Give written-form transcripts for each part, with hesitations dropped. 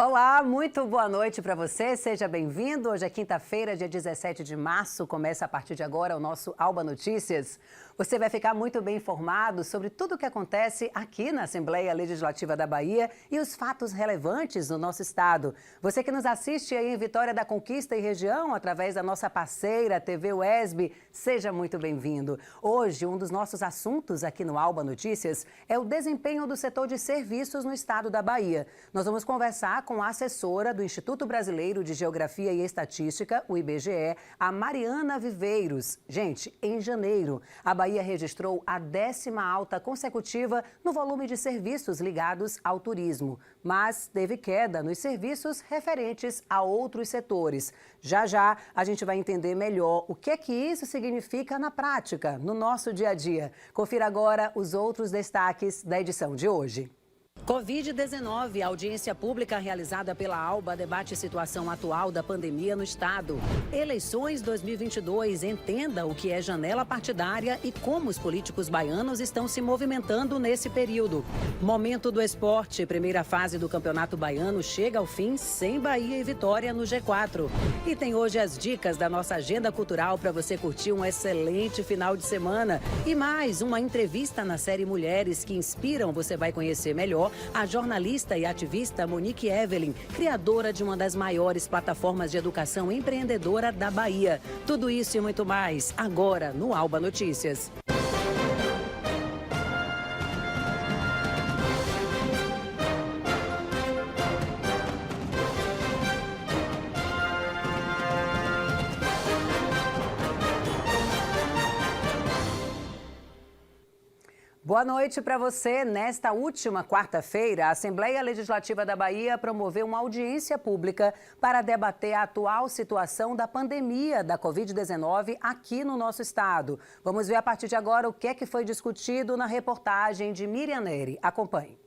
Olá, muito boa noite para você, seja bem-vindo. Hoje é quinta-feira, dia 17 de março, começa a partir de agora o nosso Alba Notícias. Você vai ficar muito bem informado sobre tudo o que acontece aqui na Assembleia Legislativa da Bahia e os fatos relevantes no nosso estado. Você que nos assiste aí em Vitória da Conquista e região, através da nossa parceira TV UESB, seja muito bem-vindo. Hoje, um dos nossos assuntos aqui no Alba Notícias é o desempenho do setor de serviços no estado da Bahia. Nós vamos conversar com a assessora do Instituto Brasileiro de Geografia e Estatística, o IBGE, a Mariana Viveiros. Gente, em janeiro, a Bahia registrou a 10ª alta consecutiva no volume de serviços ligados ao turismo, mas teve queda nos serviços referentes a outros setores. Já já a gente vai entender melhor o que é que isso significa na prática, no nosso dia a dia. Confira agora os outros destaques da edição de hoje. Covid-19, a audiência pública realizada pela ALBA debate a situação atual da pandemia no estado. Eleições 2022, entenda o que é janela partidária e como os políticos baianos estão se movimentando nesse período. Momento do esporte, primeira fase do Campeonato Baiano chega ao fim sem Bahia e Vitória no G4. E tem hoje as dicas da nossa agenda cultural para você curtir um excelente final de semana. E mais, uma entrevista na série Mulheres que Inspiram, você vai conhecer melhor a jornalista e ativista Monique Evelyn, criadora de uma das maiores plataformas de educação empreendedora da Bahia. Tudo isso e muito mais, agora no Alba Notícias. Boa noite para você. Nesta última quarta-feira, a Assembleia Legislativa da Bahia promoveu uma audiência pública para debater a atual situação da pandemia da Covid-19 aqui no nosso estado. Vamos ver a partir de agora o que é que foi discutido na reportagem de Miriam Neri. Acompanhe.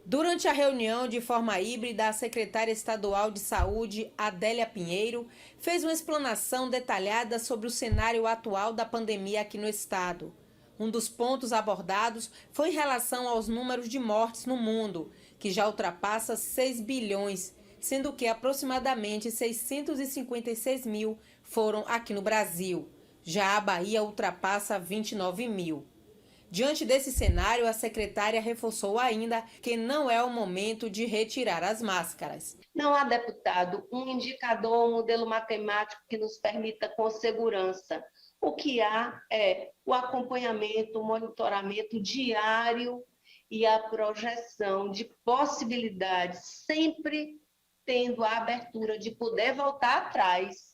Durante a reunião de forma híbrida, a secretária estadual de Saúde, Adélia Pinheiro, fez uma explanação detalhada sobre o cenário atual da pandemia aqui no estado. Um dos pontos abordados foi em relação aos números de mortes no mundo, que já ultrapassa 6 bilhões, sendo que aproximadamente 656 mil foram aqui no Brasil. Já a Bahia ultrapassa 29 mil. Diante desse cenário, a secretária reforçou ainda que não é o momento de retirar as máscaras. Não há, deputado, um indicador, um modelo matemático que nos permita com segurança. O que há é o acompanhamento, o monitoramento diário e a projeção de possibilidades, sempre tendo a abertura de poder voltar atrás,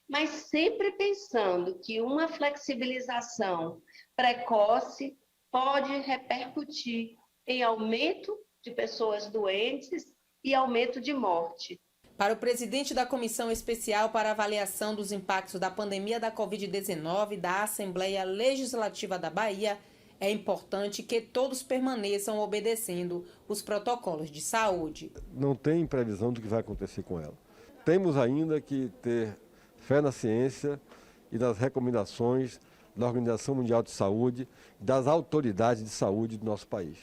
mas sempre pensando que uma flexibilização precoce pode repercutir em aumento de pessoas doentes e aumento de morte. Para o presidente da Comissão Especial para Avaliação dos Impactos da Pandemia da Covid-19 da Assembleia Legislativa da Bahia, é importante que todos permaneçam obedecendo os protocolos de saúde. Não tem previsão do que vai acontecer com ela. Temos ainda que ter fé na ciência e nas recomendações da Organização Mundial de Saúde, das autoridades de saúde do nosso país.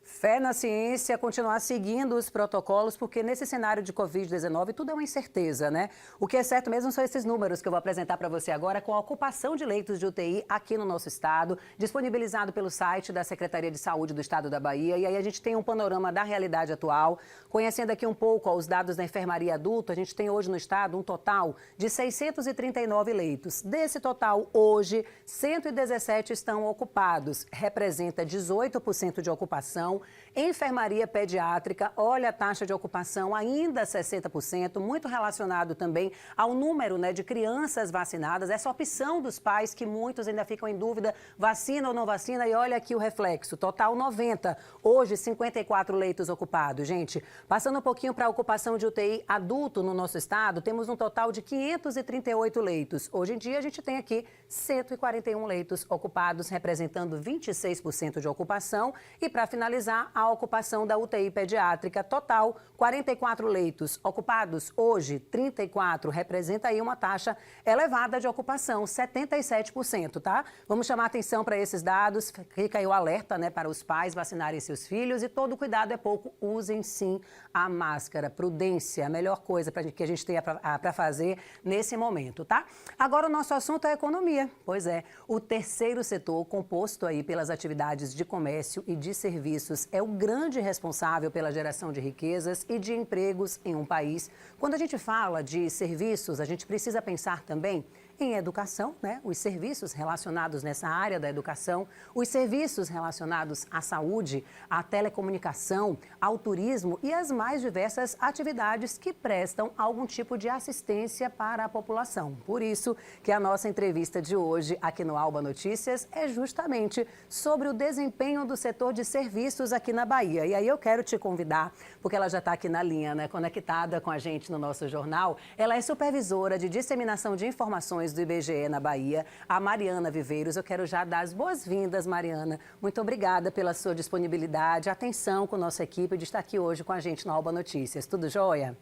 Fé na ciência, continuar seguindo os protocolos, porque nesse cenário de Covid-19 tudo é uma incerteza, né? O que é certo mesmo são esses números que eu vou apresentar para você agora com a ocupação de leitos de UTI aqui no nosso estado, disponibilizado pelo site da Secretaria de Saúde do Estado da Bahia. E aí a gente tem um panorama da realidade atual. Conhecendo aqui um pouco os dados da enfermaria adulta, a gente tem hoje no estado um total de 639 leitos. Desse total, hoje, 117 estão ocupados, representa 18% de ocupação. Enfermaria pediátrica, olha a taxa de ocupação ainda 60%, muito relacionado também ao número, de crianças vacinadas, essa opção dos pais que muitos ainda ficam em dúvida, vacina ou não vacina, e olha aqui o reflexo, total 90, hoje 54 leitos ocupados, gente. Passando um pouquinho para a ocupação de UTI adulto no nosso estado, temos um total de 538 leitos. Hoje em dia a gente tem aqui 141 leitos ocupados, representando 26% de ocupação, e para finalizar, analisar a ocupação da UTI pediátrica total, 44 leitos ocupados, hoje 34, representa aí uma taxa elevada de ocupação, 77%, tá? Vamos chamar atenção para esses dados, fica aí o alerta, né, para os pais vacinarem seus filhos e todo cuidado é pouco, usem sim a máscara, prudência, a melhor coisa que a gente tenha para fazer nesse momento, tá? Agora o nosso assunto é a economia, pois é, o terceiro setor composto aí pelas atividades de comércio e de serviços é o grande responsável pela geração de riquezas e de empregos em um país. Quando a gente fala de serviços, a gente precisa pensar também em educação, né? Os serviços relacionados nessa área da educação, os serviços relacionados à saúde, à telecomunicação, ao turismo e as mais diversas atividades que prestam algum tipo de assistência para a população. Por isso que a nossa entrevista de hoje aqui no Alba Notícias é justamente sobre o desempenho do setor de serviços aqui na Bahia. E aí eu quero te convidar, porque ela já está aqui na linha, né, conectada com a gente no nosso jornal. Ela é supervisora de disseminação de informações do IBGE na Bahia, a Mariana Viveiros. Eu quero já dar as boas-vindas, Mariana. Muito obrigada pela sua disponibilidade, atenção com a nossa equipe de estar aqui hoje com a gente no Alba Notícias. Tudo jóia?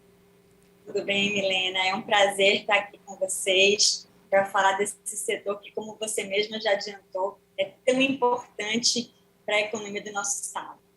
Tudo bem, Milena. É um prazer estar aqui com vocês para falar desse setor que, como você mesma já adiantou, é tão importante para a economia do nosso estado.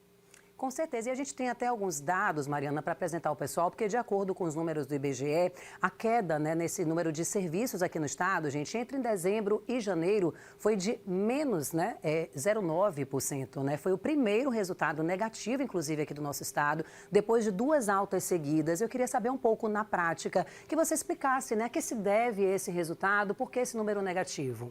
Com certeza. E a gente tem até alguns dados, Mariana, para apresentar ao pessoal, porque de acordo com os números do IBGE, a queda, né, nesse número de serviços aqui no estado, gente, entre dezembro e janeiro foi de menos, né, 0,9%, né? Foi o primeiro resultado negativo, inclusive, aqui do nosso estado, depois de 2 altas seguidas. Eu queria saber um pouco, na prática, que você explicasse, né, a que se deve esse resultado, por que esse número negativo?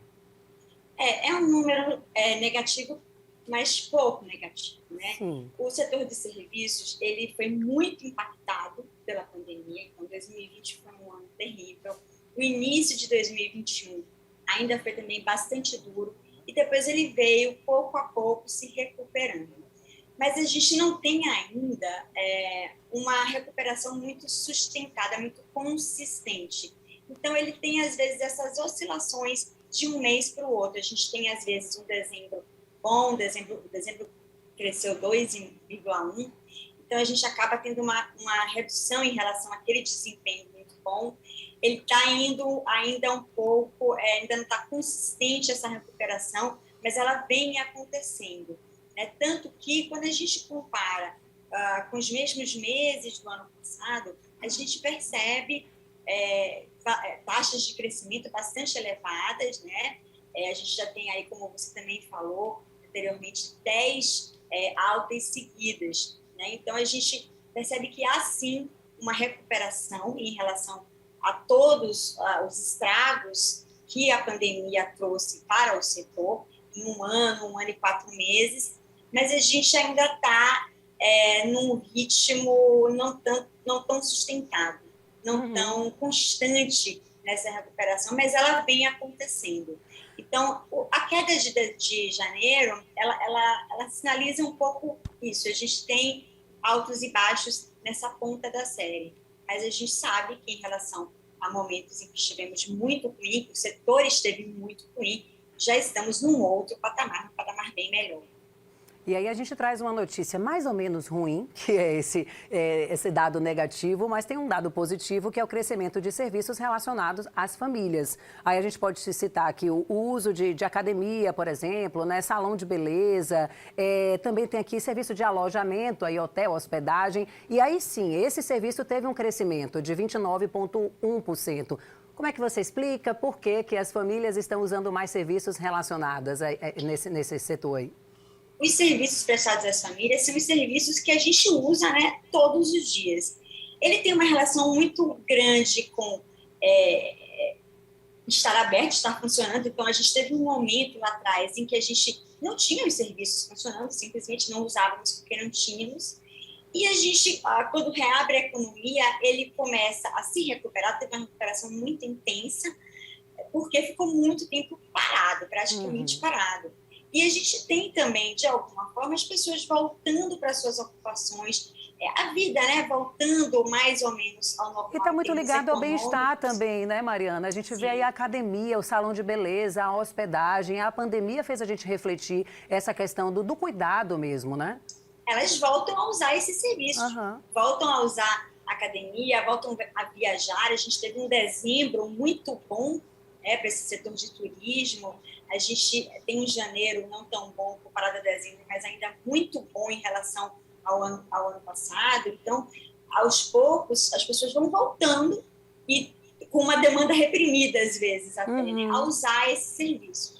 É um número negativo, mas pouco negativo, né? Sim. O setor de serviços, ele foi muito impactado pela pandemia, então 2020 foi um ano terrível. O início de 2021 ainda foi também bastante duro e depois ele veio pouco a pouco se recuperando. Mas a gente não tem ainda uma recuperação muito sustentada, muito consistente. Então ele tem às vezes essas oscilações de um mês para o outro. A gente tem às vezes um dezembro bom, dezembro cresceu 2,1%, então a gente acaba tendo uma redução em relação àquele desempenho muito bom. Ele está indo ainda um pouco, ainda não está consistente essa recuperação, mas ela vem acontecendo, né? Tanto que quando a gente compara com os mesmos meses do ano passado, a gente percebe taxas de crescimento bastante elevadas, né? A gente já tem aí, como você também falou anteriormente, 10 altas seguidas, né? Então, a gente percebe que há, sim, uma recuperação em relação a todos os estragos que a pandemia trouxe para o setor, em um ano e 4 meses, mas a gente ainda está num ritmo não tão sustentado, não tão constante nessa recuperação, mas ela vem acontecendo. Então, a queda de janeiro, ela sinaliza um pouco isso. A gente tem altos e baixos nessa ponta da série, mas a gente sabe que em relação a momentos em que estivemos muito ruim, que o setor esteve muito ruim, já estamos num outro patamar, um patamar bem melhor. E aí a gente traz uma notícia mais ou menos ruim, que é esse dado negativo, mas tem um dado positivo, que é o crescimento de serviços relacionados às famílias. Aí a gente pode citar aqui o uso de academia, por exemplo, né, salão de beleza, também tem aqui serviço de alojamento, aí hotel, hospedagem. E aí sim, esse serviço teve um crescimento de 29,1%. Como é que você explica por que as famílias estão usando mais serviços relacionados nesse setor aí? Os serviços prestados às famílias são os serviços que a gente usa, né, todos os dias. Ele tem uma relação muito grande com estar aberto, estar funcionando. Então, a gente teve um momento lá atrás em que a gente não tinha os serviços funcionando, simplesmente não usávamos porque não tínhamos. E a gente, quando reabre a economia, ele começa a se recuperar, teve uma recuperação muito intensa, porque ficou muito tempo parado, praticamente parado. E a gente tem também, de alguma forma, as pessoas voltando para suas ocupações, a vida, né, voltando mais ou menos ao normal. E está muito ligado ao bem-estar também, né, Mariana? A gente vê aí a academia, o salão de beleza, a hospedagem. A pandemia fez a gente refletir essa questão do cuidado mesmo, né? elas voltam a usar esses serviços, Aham. voltam a usar a academia, voltam a viajar. A gente teve um dezembro muito bom para esse setor de turismo. A gente tem um janeiro não tão bom comparado a dezembro, mas ainda muito bom em relação ao ano passado. Então, aos poucos, as pessoas vão voltando e com uma demanda reprimida, às vezes, até, né, a usar esse serviço.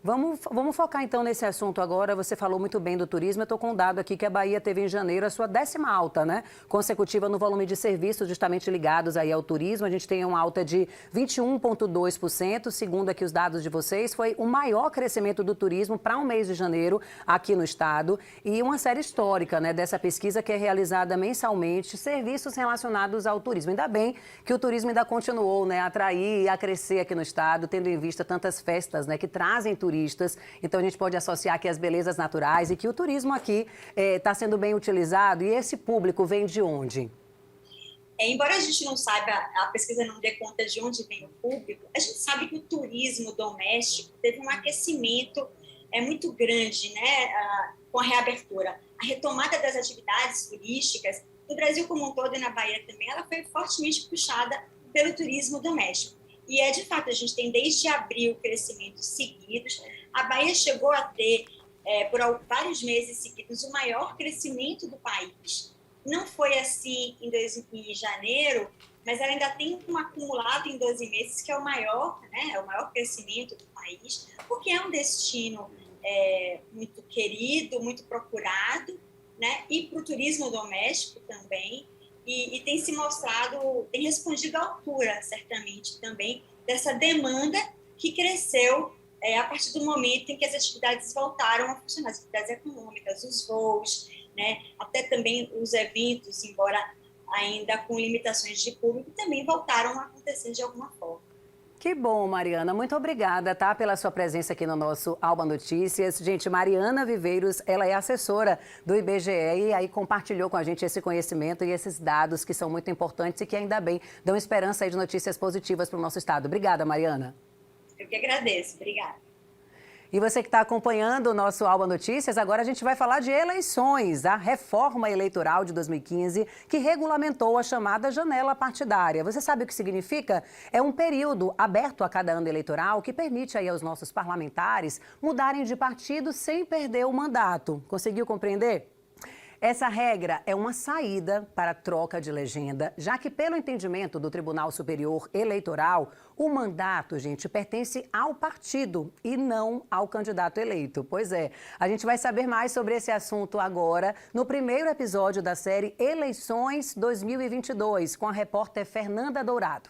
Vamos focar então nesse assunto agora. Você falou muito bem do turismo. Eu estou com um dado aqui que a Bahia teve em janeiro a sua 10ª alta, né? Consecutiva no volume de serviços justamente ligados aí ao turismo. A gente tem uma alta de 21,2%. Segundo aqui os dados de vocês, foi o maior crescimento do turismo para um mês de janeiro aqui no estado. E uma série histórica, né, dessa pesquisa que é realizada mensalmente, serviços relacionados ao turismo. Ainda bem que o turismo ainda continuou, né, a atrair e a crescer aqui no estado, tendo em vista tantas festas, né, que trazem turistas. Então, a gente pode associar aqui as belezas naturais e que o turismo aqui está sendo bem utilizado. E esse público vem de onde? Embora a gente não saiba, a pesquisa não dê conta de onde vem o público, a gente sabe que o turismo doméstico teve um aquecimento muito grande, né, com a reabertura. A retomada das atividades turísticas, no Brasil como um todo e na Bahia também, ela foi fortemente puxada pelo turismo doméstico. E de fato, a gente tem desde abril crescimentos seguidos. A Bahia chegou a ter, por vários meses seguidos, o maior crescimento do país. Não foi assim em janeiro, mas ela ainda tem um acumulado em 12 meses, que é o maior, né, é o maior crescimento do país, porque é um destino muito querido, muito procurado, né, e para o turismo doméstico também. E tem se mostrado, tem respondido à altura, certamente, também, dessa demanda que cresceu a partir do momento em que as atividades voltaram a funcionar, as atividades econômicas, os voos, né, até também os eventos, embora ainda com limitações de público, também voltaram a acontecer de alguma forma. Que bom, Mariana. Muito obrigada, tá, pela sua presença aqui no nosso Alba Notícias. Gente, Mariana Viveiros, ela é assessora do IBGE e aí compartilhou com a gente esse conhecimento e esses dados que são muito importantes e que ainda bem dão esperança aí de notícias positivas para o nosso estado. Obrigada, Mariana. Eu que agradeço. Obrigada. E você que está acompanhando o nosso Alba Notícias, agora a gente vai falar de eleições, a reforma eleitoral de 2015, que regulamentou a chamada janela partidária. Você sabe o que significa? É um período aberto a cada ano eleitoral que permite aí aos nossos parlamentares mudarem de partido sem perder o mandato. Conseguiu compreender? Essa regra é uma saída para a troca de legenda, já que, pelo entendimento do Tribunal Superior Eleitoral, o mandato, gente, pertence ao partido e não ao candidato eleito. Pois é, a gente vai saber mais sobre esse assunto agora, no primeiro episódio da série Eleições 2022, com a repórter Fernanda Dourado.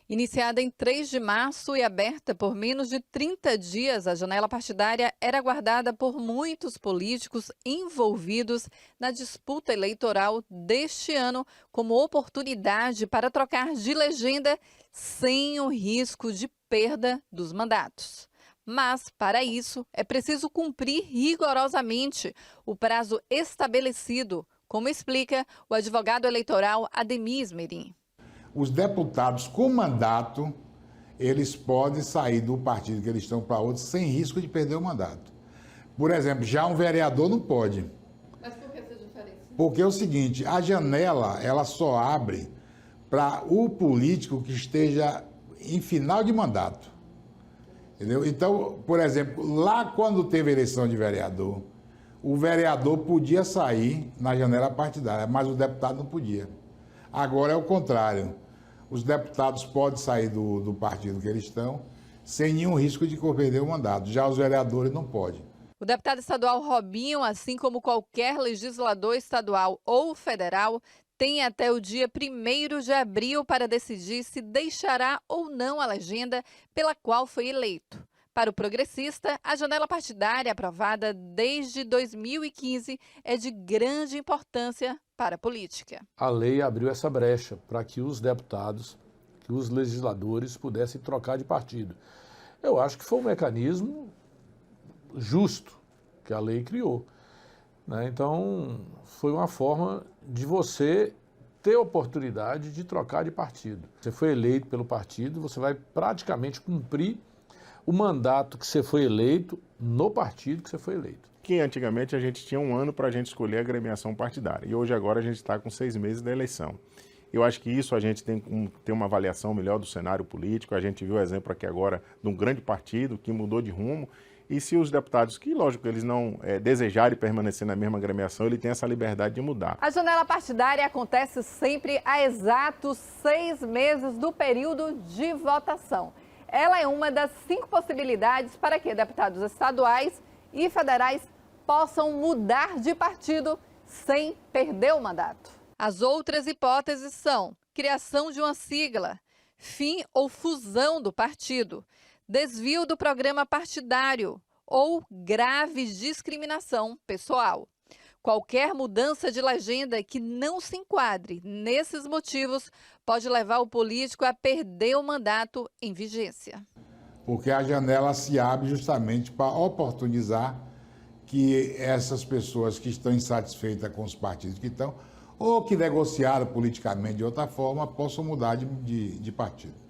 Iniciada em 3 de março e aberta por menos de 30 dias, a janela partidária era aguardada por muitos políticos envolvidos na disputa eleitoral deste ano como oportunidade para trocar de legenda sem o risco de perda dos mandatos. Mas, para isso, é preciso cumprir rigorosamente o prazo estabelecido, como explica o advogado eleitoral Ademir Esmerim. Os deputados com mandato, eles podem sair do partido que eles estão para outro sem risco de perder o mandato. Por exemplo, já um vereador não pode. Mas por que essa diferença? Porque é o seguinte, a janela, ela só abre para o político que esteja em final de mandato. Entendeu? Então, por exemplo, lá quando teve eleição de vereador, o vereador podia sair na janela partidária, mas o deputado não podia. Agora é o contrário. Os deputados podem sair do partido que eles estão sem nenhum risco de perder o mandato. Já os vereadores não podem. O deputado estadual Robinho, assim como qualquer legislador estadual ou federal, tem até o dia 1º de abril para decidir se deixará ou não a legenda pela qual foi eleito. Para o progressista, a janela partidária aprovada desde 2015 é de grande importância para a política. A lei abriu essa brecha para que os deputados, que os legisladores pudessem trocar de partido. Eu acho que foi um mecanismo justo que a lei criou, né? Então, foi uma forma de você ter oportunidade de trocar de partido. Você foi eleito pelo partido, você vai praticamente cumprir o mandato que você foi eleito no partido que você foi eleito. Que antigamente a gente tinha um ano para a gente escolher a agremiação partidária. E hoje agora a gente está com 6 meses da eleição. Eu acho que isso a gente tem que ter uma avaliação melhor do cenário político. A gente viu o exemplo aqui agora de um grande partido que mudou de rumo. E se os deputados, que lógico, eles não desejarem permanecer na mesma agremiação, ele tem essa liberdade de mudar. A janela partidária acontece sempre a exatos 6 meses do período de votação. Ela é uma das 5 possibilidades para que deputados estaduais e federais possam mudar de partido sem perder o mandato. As outras hipóteses são criação de uma sigla, fim ou fusão do partido, desvio do programa partidário ou grave discriminação pessoal. Qualquer mudança de legenda que não se enquadre nesses motivos pode levar o político a perder o mandato em vigência. Porque a janela se abre justamente para oportunizar que essas pessoas que estão insatisfeitas com os partidos que estão, ou que negociaram politicamente de outra forma, possam mudar de partido.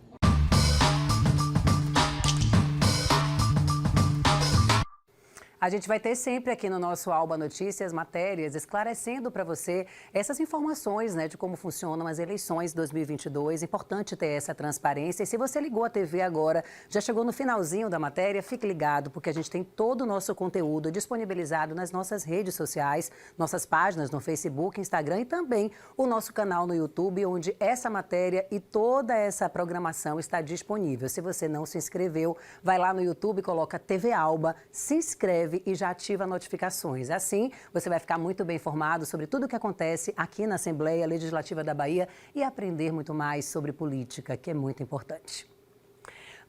A gente vai ter sempre aqui no nosso Alba Notícias matérias esclarecendo para você essas informações, né, de como funcionam as eleições 2022. Importante ter essa transparência. E se você ligou a TV agora, já chegou no finalzinho da matéria, fique ligado, porque a gente tem todo o nosso conteúdo disponibilizado nas nossas redes sociais, nossas páginas no Facebook, Instagram e também o nosso canal no YouTube, onde essa matéria e toda essa programação está disponível. Se você não se inscreveu, vai lá no YouTube, coloca TV Alba, se inscreve e já ativa notificações. Assim, você vai ficar muito bem informado sobre tudo o que acontece aqui na Assembleia Legislativa da Bahia e aprender muito mais sobre política, que é muito importante.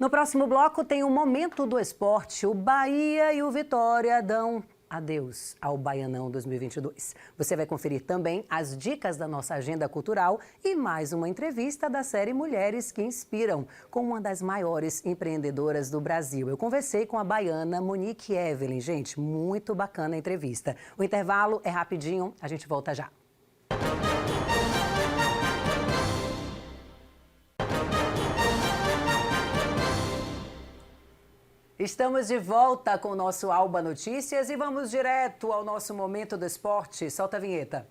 No próximo bloco tem o Momento do Esporte. O Bahia e o Vitória dão adeus ao Baianão 2022. Você vai conferir também as dicas da nossa agenda cultural e mais uma entrevista da série Mulheres que Inspiram, com uma das maiores empreendedoras do Brasil. Eu conversei com a baiana Monique Evelyn. Gente, muito bacana a entrevista. O intervalo é rapidinho, a gente volta já. Estamos de volta com o nosso Alba Notícias e vamos direto ao nosso Momento do Esporte. Solta a vinheta.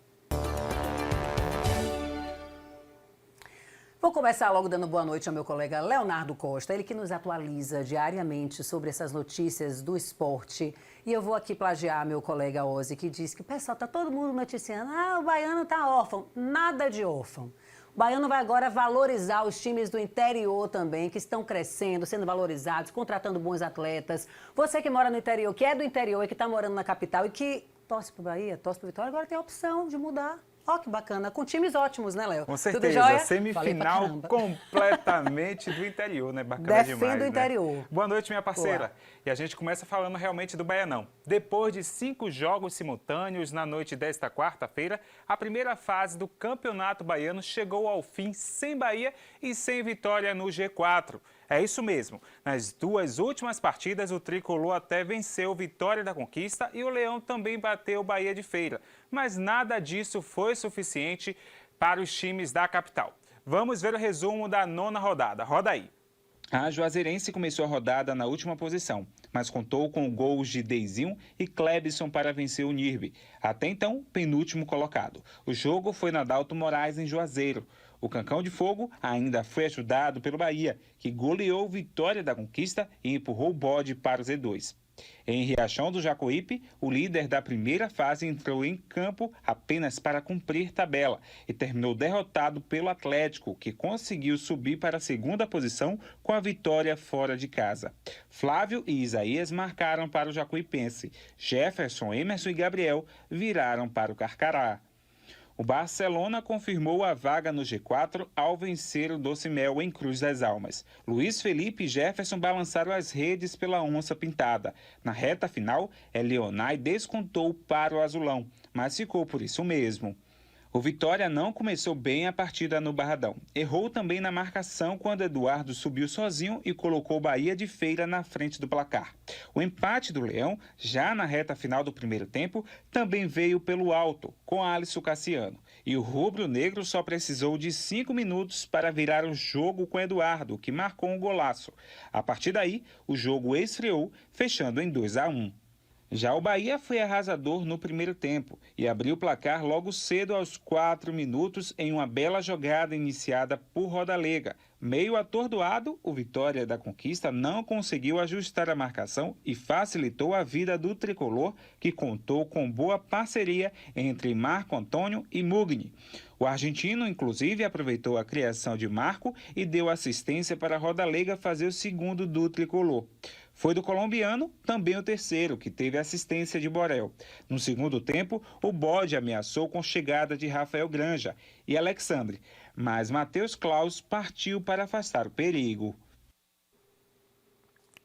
Vou começar logo dando boa noite ao meu colega Leonardo Costa, ele que nos atualiza diariamente sobre essas notícias do esporte. E eu vou aqui plagiar meu colega Ozzy, que diz que o pessoal está todo mundo noticiando, o baiano está órfão. Nada de órfão. O Baiano vai agora valorizar os times do interior também, que estão crescendo, sendo valorizados, contratando bons atletas. Você que mora no interior, que é do interior e que está morando na capital e que torce para o Bahia, torce para o Vitória, agora tem a opção de mudar. Ó, que bacana. Com times ótimos, né, Léo? Com certeza. Semifinal completamente do interior, né? Bacana demais, Defendo o interior. Né? Boa noite, minha parceira. E a gente começa falando realmente do Baianão. Depois de 5 jogos simultâneos na noite desta quarta-feira, a primeira fase do Campeonato Baiano chegou ao fim sem Bahia e sem vitória no G4. É isso mesmo. Nas 2 últimas partidas, o Tricolor até venceu Vitória da Conquista e o Leão também bateu Bahia de Feira. Mas nada disso foi suficiente para os times da capital. Vamos ver o resumo da 9ª rodada. Roda aí. A Juazeirense começou a rodada na última posição, mas contou com gols de Deizinho e Clebson para vencer o Nirbe, até então penúltimo colocado. O jogo foi na Dalto Moraes, em Juazeiro. O Cancão de Fogo ainda foi ajudado pelo Bahia, que goleou Vitória da Conquista e empurrou o bode para o Z2. Em Riachão do Jacuípe, o líder da primeira fase entrou em campo apenas para cumprir tabela e terminou derrotado pelo Atlético, que conseguiu subir para a 2ª posição com a vitória fora de casa. Flávio e Isaías marcaram para o Jacuipense. Jefferson, Emerson e Gabriel viraram para o Carcará. O Barcelona confirmou a vaga no G4 ao vencer o Doce Mel em Cruz das Almas. Luiz Felipe e Jefferson balançaram as redes pela onça pintada. Na reta final, Leonai descontou para o azulão, mas ficou por isso mesmo. O Vitória não começou bem a partida no Barradão. Errou também na marcação quando Eduardo subiu sozinho e colocou Bahia de Feira na frente do placar. O empate do Leão, já na reta final do primeiro tempo, também veio pelo alto, com Alisson Cassiano. e o rubro-negro só precisou de 5 minutos para virar o jogo com Eduardo, que marcou um golaço. A partir daí, o jogo esfriou, fechando em 2-1. Já o Bahia foi arrasador no primeiro tempo e abriu o placar logo cedo aos 4 minutos em uma bela jogada iniciada por Rodalega. Meio atordoado, o Vitória da Conquista não conseguiu ajustar a marcação e facilitou a vida do tricolor, que contou com boa parceria entre Marco Antônio e Mugni. O argentino, inclusive, aproveitou a criação de Marco e deu assistência para Rodalega fazer o segundo do tricolor. Foi do colombiano também o terceiro, que teve assistência de Borel. No segundo tempo, o Bode ameaçou com chegada de Rafael Granja e Alexandre, mas Matheus Claus partiu para afastar o perigo.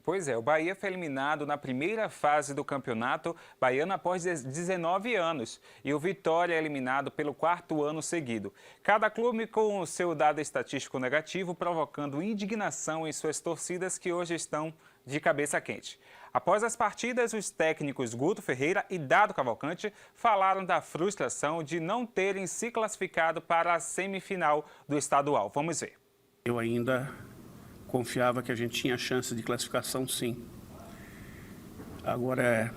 Pois é, o Bahia foi eliminado na primeira fase do campeonato baiano após 19 anos e o Vitória é eliminado pelo 4º ano seguido. Cada clube com o seu dado estatístico negativo, provocando indignação em suas torcidas que hoje estão de cabeça quente. Após as partidas, os técnicos Guto Ferreira e Dado Cavalcante falaram da frustração de não terem se classificado para a semifinal do estadual. Vamos ver. Eu ainda confiava que a gente tinha chance de classificação, sim. Agora é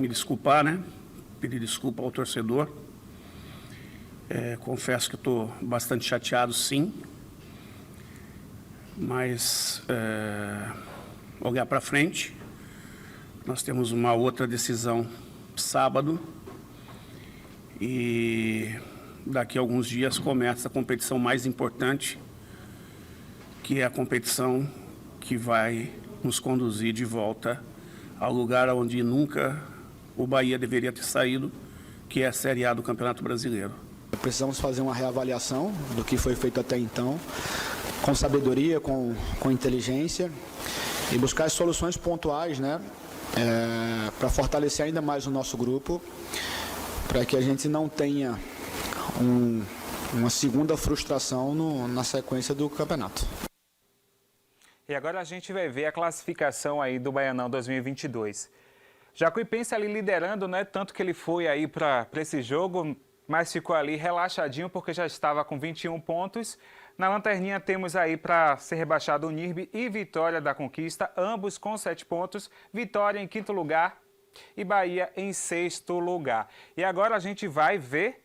me desculpar, né? Pedir desculpa ao torcedor. Confesso que estou bastante chateado, sim. Mas olhar para frente. Nós temos uma outra decisão sábado. E daqui a alguns dias começa a competição mais importante, que é a competição que vai nos conduzir de volta ao lugar onde nunca o Bahia deveria ter saído, que é a Série A do Campeonato Brasileiro. Precisamos fazer uma reavaliação do que foi feito até então, com sabedoria, com inteligência, e buscar as soluções pontuais, né, para fortalecer ainda mais o nosso grupo, para que a gente não tenha uma segunda frustração na sequência do campeonato. E agora a gente vai ver a classificação aí do Baianão 2022. Jacuipense ali liderando, né? Tanto que ele foi aí para esse jogo, mas ficou ali relaxadinho porque já estava com 21 pontos. Na lanterninha temos aí para ser rebaixado o Nirbe e Vitória da Conquista, ambos com 7 pontos. Vitória em 5º lugar e Bahia em 6º lugar. E agora a gente vai ver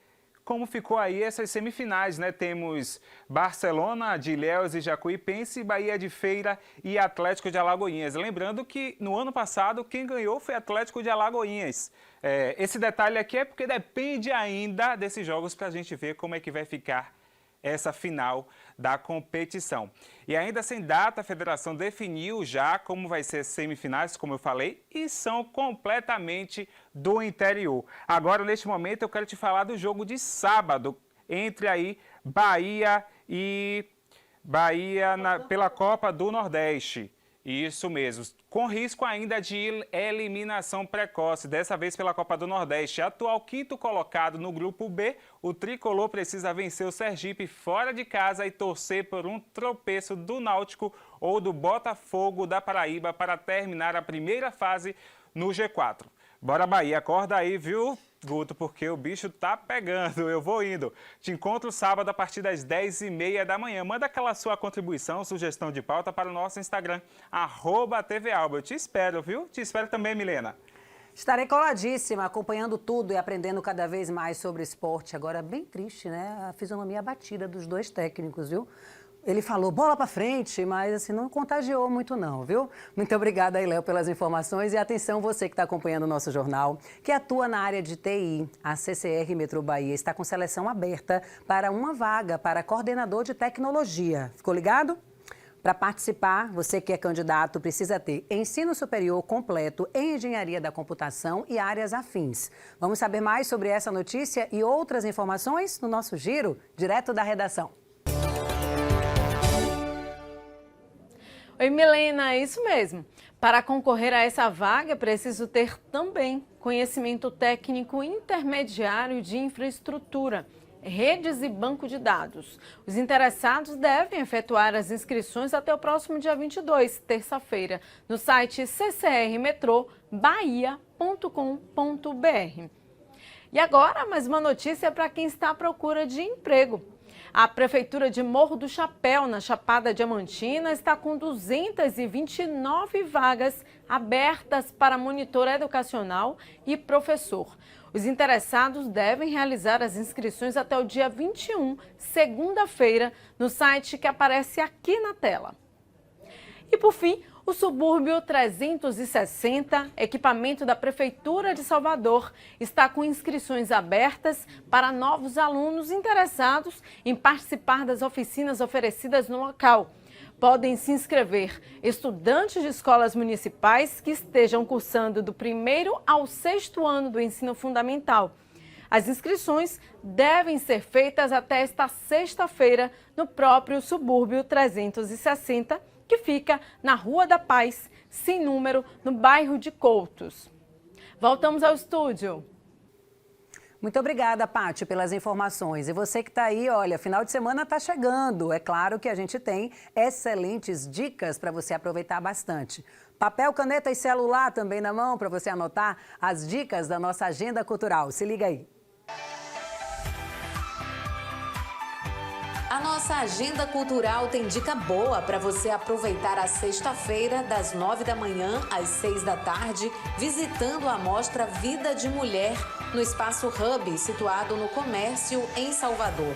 como ficou aí essas semifinais, né? Temos Barcelona de Ilhéus e Jacuipense, Bahia de Feira e Atlético de Alagoinhas. Lembrando que no ano passado quem ganhou foi Atlético de Alagoinhas. Esse detalhe aqui é porque depende ainda desses jogos para a gente ver como é que vai ficar essa final da competição. E ainda sem data, a federação definiu já como vai ser as semifinais, como eu falei, e são completamente do interior. Agora, neste momento, eu quero te falar do jogo de sábado, entre aí Bahia pela Copa do Nordeste. Isso mesmo, com risco ainda de eliminação precoce, dessa vez pela Copa do Nordeste. Atual 5º colocado no grupo B, o tricolor precisa vencer o Sergipe fora de casa e torcer por um tropeço do Náutico ou do Botafogo da Paraíba para terminar a primeira fase no G4. Bora Bahia, acorda aí, viu, Guto, porque o bicho tá pegando, eu vou indo. Te encontro sábado a partir das 10h30 da manhã. Manda aquela sua contribuição, sugestão de pauta para o nosso Instagram, @TVAlba. Eu te espero, viu? Te espero também, Milena. Estarei coladíssima, acompanhando tudo e aprendendo cada vez mais sobre esporte. Agora, bem triste, né? A fisionomia abatida dos dois técnicos, viu? Ele falou bola para frente, mas assim, não contagiou muito não, viu? Muito obrigada aí, Léo, pelas informações. E atenção, você que está acompanhando o nosso jornal, que atua na área de TI. A CCR Metrô Bahia está com seleção aberta para uma vaga para coordenador de tecnologia. Ficou ligado? Para participar, você que é candidato precisa ter ensino superior completo em engenharia da computação e áreas afins. Vamos saber mais sobre essa notícia e outras informações no nosso giro, direto da redação. Oi, Milena, é isso mesmo. Para concorrer a essa vaga, é preciso ter também conhecimento técnico intermediário de infraestrutura, redes e banco de dados. Os interessados devem efetuar as inscrições até o próximo dia 22, terça-feira, no site ccrmetrobahia.com.br. E agora, mais uma notícia para quem está à procura de emprego. A Prefeitura de Morro do Chapéu, na Chapada Diamantina, está com 229 vagas abertas para monitor educacional e professor. Os interessados devem realizar as inscrições até o dia 21, segunda-feira, no site que aparece aqui na tela. E por fim, o Subúrbio 360, equipamento da Prefeitura de Salvador, está com inscrições abertas para novos alunos interessados em participar das oficinas oferecidas no local. Podem se inscrever estudantes de escolas municipais que estejam cursando do 1º ao 6º ano do ensino fundamental. As inscrições devem ser feitas até esta sexta-feira no próprio Subúrbio 360, que fica na Rua da Paz, sem número, no bairro de Coutos. Voltamos ao estúdio. Muito obrigada, Pati, pelas informações. E você que está aí, olha, final de semana está chegando. É claro que a gente tem excelentes dicas para você aproveitar bastante. Papel, caneta e celular também na mão para você anotar as dicas da nossa agenda cultural. Se liga aí. A nossa agenda cultural tem dica boa para você aproveitar a sexta-feira, das 9 da manhã às 6 da tarde, visitando a mostra Vida de Mulher, no Espaço Hub, situado no Comércio, em Salvador.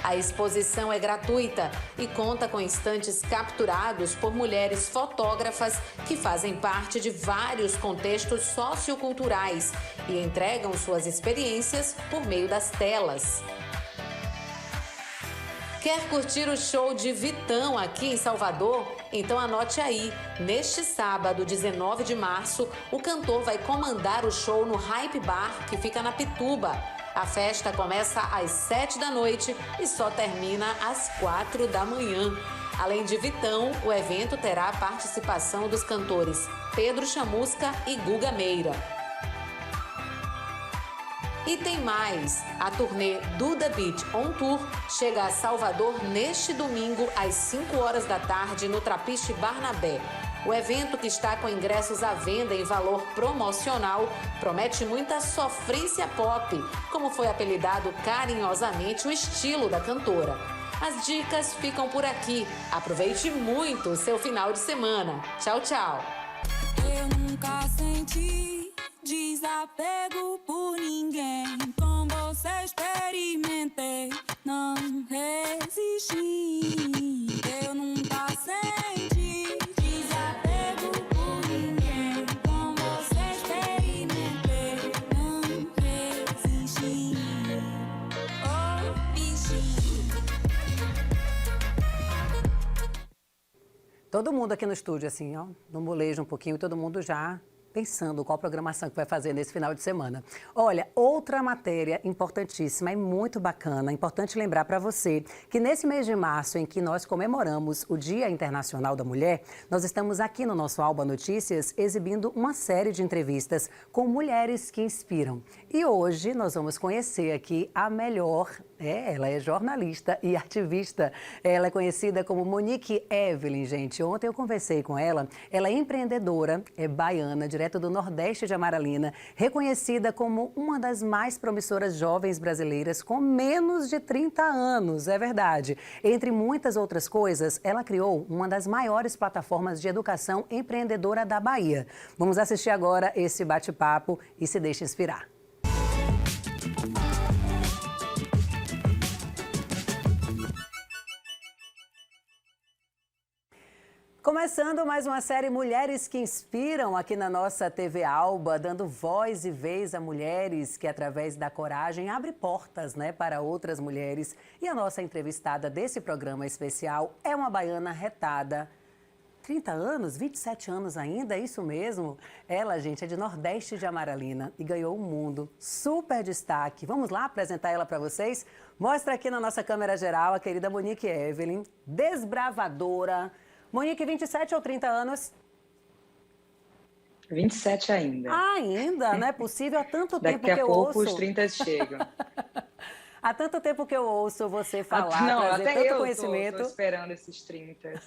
A exposição é gratuita e conta com estantes capturados por mulheres fotógrafas que fazem parte de vários contextos socioculturais e entregam suas experiências por meio das telas. Quer curtir o show de Vitão aqui em Salvador? Então anote aí, neste sábado, 19 de março, o cantor vai comandar o show no Hype Bar, que fica na Pituba. A festa começa às 7 da noite e só termina às 4 da manhã. Além de Vitão, o evento terá a participação dos cantores Pedro Chamusca e Guga Meira. E tem mais, a turnê Duda Beat On Tour chega a Salvador neste domingo às 5 horas da tarde no Trapiche Barnabé. O evento, que está com ingressos à venda em valor promocional, promete muita sofrência pop, como foi apelidado carinhosamente o estilo da cantora. As dicas ficam por aqui. Aproveite muito o seu final de semana. Tchau, tchau. Eu nunca senti desapego por ninguém. Com você experimentei, não resisti. Eu nunca senti desapego por ninguém. Com você experimentei, não resisti. Oh, bichinho. Todo mundo aqui no estúdio, assim, ó, no molejo um pouquinho, todo mundo já pensando qual programação que vai fazer nesse final de semana. Olha, outra matéria importantíssima e muito bacana, importante lembrar para você que nesse mês de março, em que nós comemoramos o Dia Internacional da Mulher, nós estamos aqui no nosso Alba Notícias exibindo uma série de entrevistas com mulheres que inspiram. E hoje nós vamos conhecer aqui a melhor. Ela é jornalista e ativista. Ela é conhecida como Monique Evelyn, gente. Ontem eu conversei com ela. Ela é empreendedora, é baiana, direto do Nordeste de Amaralina, reconhecida como uma das mais promissoras jovens brasileiras com menos de 30 anos. É verdade. Entre muitas outras coisas, ela criou uma das maiores plataformas de educação empreendedora da Bahia. Vamos assistir agora esse bate-papo e se deixe inspirar. Começando mais uma série Mulheres que Inspiram aqui na nossa TV Alba, dando voz e vez a mulheres que, através da coragem, abrem portas, para outras mulheres. E a nossa entrevistada desse programa especial é uma baiana retada. 30 anos, 27 anos ainda, é isso mesmo? Ela, gente, é de Nordeste de Amaralina e ganhou o mundo. Super destaque. Vamos lá apresentar ela para vocês? Mostra aqui na nossa câmera geral a querida Monique Evelyn, desbravadora. Monique, 27 ou 30 anos? 27 ainda. Ainda? Não é possível? Há tanto tempo que eu ouço. Daqui a pouco os 30 chegam. Há tanto tempo que eu ouço você falar, Não, trazer até tanto eu conhecimento. tô esperando esses 30.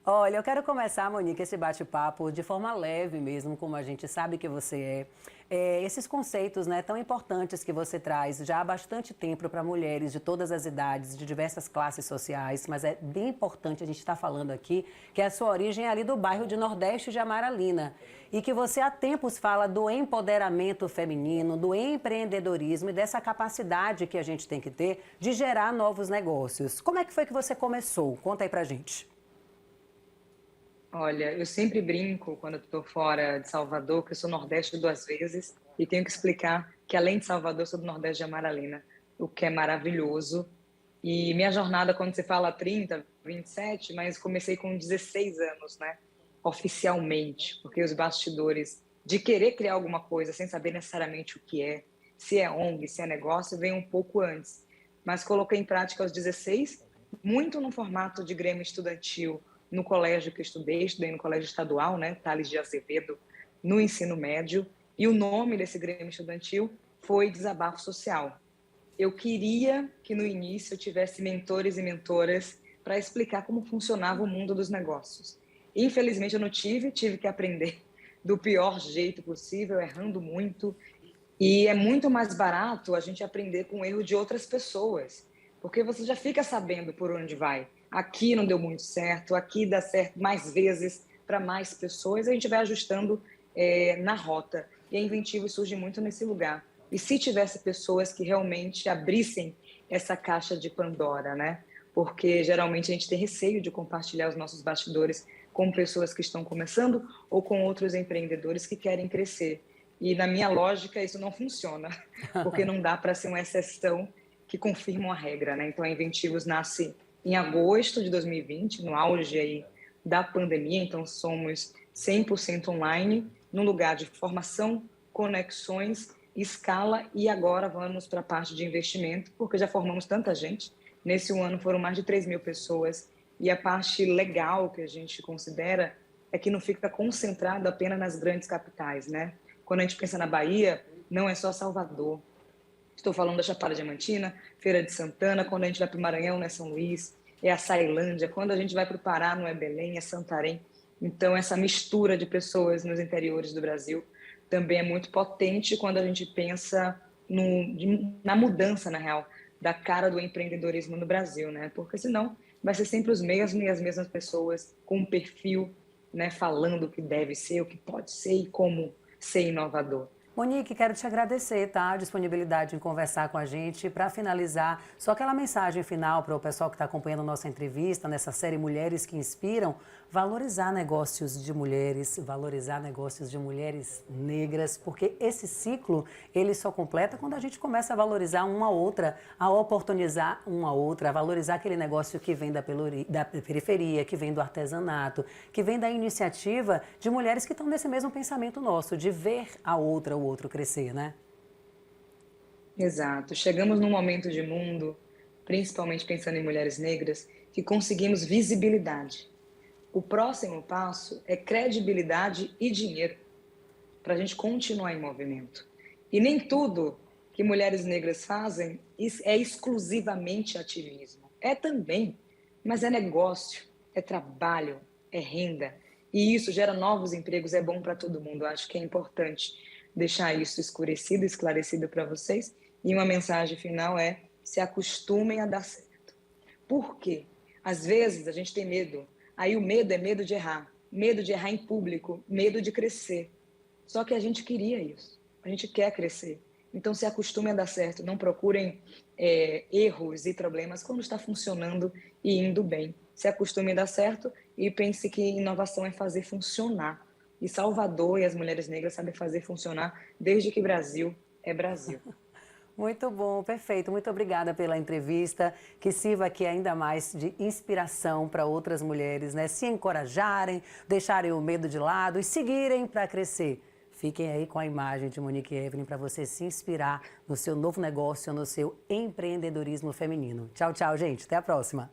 Olha, eu quero começar, Monique, esse bate-papo de forma leve mesmo, como a gente sabe que você esses conceitos, né, tão importantes que você traz já há bastante tempo para mulheres de todas as idades, de diversas classes sociais, mas é bem importante a gente estar falando aqui que a sua origem é ali do bairro de Nordeste de Amaralina e que você há tempos fala do empoderamento feminino, do empreendedorismo e dessa capacidade que a gente tem que ter de gerar novos negócios. Como é que foi que você começou? Conta aí pra gente. Olha, eu sempre brinco quando estou fora de Salvador, que eu sou Nordeste 2 vezes, e tenho que explicar que além de Salvador, eu sou do Nordeste de Amaralina, o que é maravilhoso. E minha jornada, quando você fala 30, 27, mas comecei com 16 anos, né? Oficialmente, porque os bastidores de querer criar alguma coisa sem saber necessariamente o que é, se é ONG, se é negócio, vem um pouco antes. Mas coloquei em prática aos 16, muito no formato de grêmio estudantil, no colégio que eu estudei no colégio estadual, né, Tales de Azevedo, no ensino médio, e o nome desse grêmio estudantil foi Desabafo Social. Eu queria que no início eu tivesse mentores e mentoras para explicar como funcionava o mundo dos negócios. Infelizmente eu não tive que aprender do pior jeito possível, errando muito, e é muito mais barato a gente aprender com o erro de outras pessoas, porque você já fica sabendo por onde vai. Aqui não deu muito certo, aqui dá certo mais vezes para mais pessoas, a gente vai ajustando na rota. E a Inventivo surge muito nesse lugar. E se tivesse pessoas que realmente abrissem essa caixa de Pandora, né? Porque geralmente a gente tem receio de compartilhar os nossos bastidores com pessoas que estão começando ou com outros empreendedores que querem crescer. E na minha lógica isso não funciona, porque não dá para ser uma exceção que confirma a regra, né? Então a Inventivos nasce em agosto de 2020, no auge aí da pandemia, então somos 100% online, num lugar de formação, conexões, escala, e agora vamos para a parte de investimento, porque já formamos tanta gente. Nesse ano foram mais de 3.000 pessoas, e a parte legal que a gente considera é que não fica concentrado apenas nas grandes capitais, né? Quando a gente pensa na Bahia, não é só Salvador. Estou falando da Chapada Diamantina, Feira de Santana, quando a gente vai para o Maranhão, não é São Luís, é a Açailândia, quando a gente vai para o Pará, não é Belém, é Santarém. Então, essa mistura de pessoas nos interiores do Brasil também é muito potente quando a gente pensa na mudança, na real, da cara do empreendedorismo no Brasil, né? Porque senão vai ser sempre os mesmos e as mesmas pessoas com um perfil, né, falando o que deve ser, o que pode ser e como ser inovador. Monique, quero te agradecer, tá? A disponibilidade em conversar com a gente. Para finalizar, só aquela mensagem final para o pessoal que está acompanhando a nossa entrevista nessa série Mulheres que Inspiram, valorizar negócios de mulheres negras, porque esse ciclo, ele só completa quando a gente começa a valorizar uma outra, a oportunizar uma outra, a valorizar aquele negócio que vem da periferia, que vem do artesanato, que vem da iniciativa de mulheres que estão nesse mesmo pensamento nosso, de ver a outra, o outro crescer, né? Exato. Chegamos num momento de mundo, principalmente pensando em mulheres negras, que conseguimos visibilidade. O próximo passo é credibilidade e dinheiro para a gente continuar em movimento. E nem tudo que mulheres negras fazem é exclusivamente ativismo. É também, mas é negócio, é trabalho, é renda. E isso gera novos empregos, é bom para todo mundo. Eu acho que é importante deixar isso escurecido, esclarecido para vocês. E uma mensagem final é: se acostumem a dar certo. Por quê? Às vezes a gente tem medo. Aí o medo é medo de errar em público, medo de crescer. Só que a gente queria isso, a gente quer crescer. Então se acostumem a dar certo, não procurem erros e problemas quando está funcionando e indo bem. Se acostumem a dar certo e pense que inovação é fazer funcionar. E Salvador e as mulheres negras sabem fazer funcionar desde que Brasil é Brasil. Muito bom, perfeito. Muito obrigada pela entrevista, que sirva aqui ainda mais de inspiração para outras mulheres, né? Se encorajarem, deixarem o medo de lado e seguirem para crescer. Fiquem aí com a imagem de Monique Evelyn para você se inspirar no seu novo negócio, no seu empreendedorismo feminino. Tchau, tchau, gente. Até a próxima.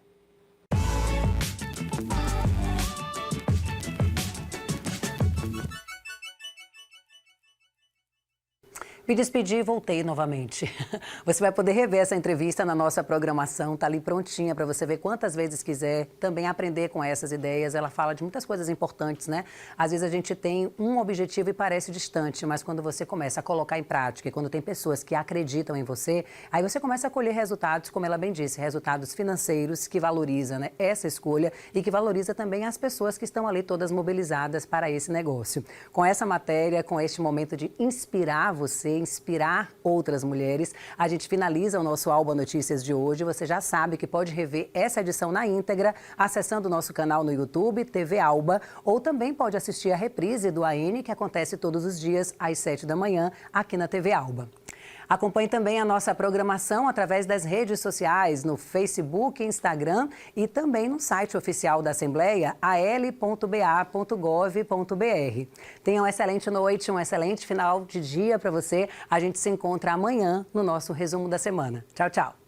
Me despedi e voltei novamente. Você vai poder rever essa entrevista na nossa programação, tá ali prontinha para você ver quantas vezes quiser, também aprender com essas ideias. Ela fala de muitas coisas importantes, né? Às vezes a gente tem um objetivo e parece distante, mas quando você começa a colocar em prática, e quando tem pessoas que acreditam em você, aí você começa a colher resultados, como ela bem disse, resultados financeiros que valorizam, né, essa escolha e que valoriza também as pessoas que estão ali todas mobilizadas para esse negócio. Com essa matéria, com este momento de inspirar você, inspirar outras mulheres, a gente finaliza o nosso Alba Notícias de hoje. Você já sabe que pode rever essa edição na íntegra acessando o nosso canal no YouTube, TV Alba, ou também pode assistir a reprise do AN, que acontece todos os dias às 7 da manhã aqui na TV Alba. Acompanhe também a nossa programação através das redes sociais, no Facebook, Instagram e também no site oficial da Assembleia, al.ba.gov.br. Tenha uma excelente noite, um excelente final de dia para você. A gente se encontra amanhã no nosso resumo da semana. Tchau, tchau.